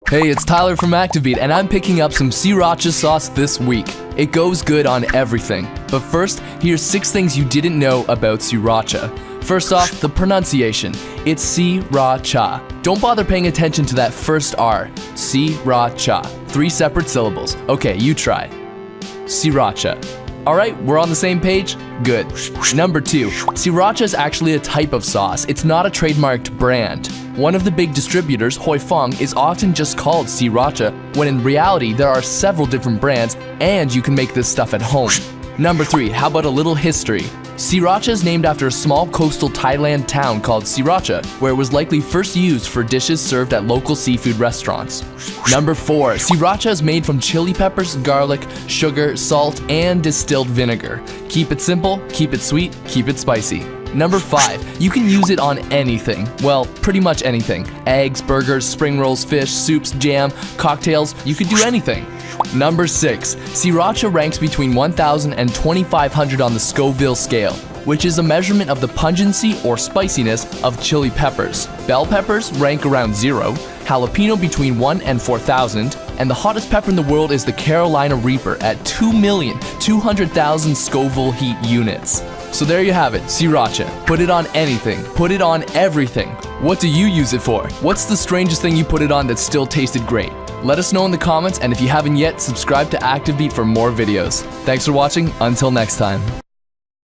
Hey, it's Tyler from ActiveBeat, and I'm picking up some Sriracha sauce this week. It goes good on everything. But first, here's 6 things you didn't know about Sriracha. First off, the pronunciation. It's Sriracha. Don't bother paying attention to that first R. Sriracha. 3 separate syllables. Okay, you try. Sriracha. Alright, we're on the same page? Good. Number 2, Sriracha is actually a type of sauce. It's not a trademarked brand. One of the big distributors, Hoi Fong, is often just called Sriracha, when in reality there are several different brands and you can make this stuff at home. Number 3, how about a little history? Sriracha is named after a small coastal Thailand town called Sriracha, where it was likely first used for dishes served at local seafood restaurants. Number 4, Sriracha is made from chili peppers, garlic, sugar, salt, and distilled vinegar. Keep it simple, keep it sweet, keep it spicy. Number 5, you can use it on anything. Well, pretty much anything. Eggs, burgers, spring rolls, fish, soups, jam, cocktails, you could do anything. Number 6, Sriracha ranks between 1,000 and 2,500 on the Scoville scale, which is a measurement of the pungency or spiciness of chili peppers. Bell peppers rank around 0, jalapeno between 1 and 4,000, and the hottest pepper in the world is the Carolina Reaper at 2,200,000 Scoville heat units. So there you have it, Sriracha. Put it on anything. Put it on everything. What do you use it for? What's the strangest thing you put it on that still tasted great? Let us know in the comments, and if you haven't yet, subscribe to ActiveBeat for more videos. Thanks for watching. Until next time.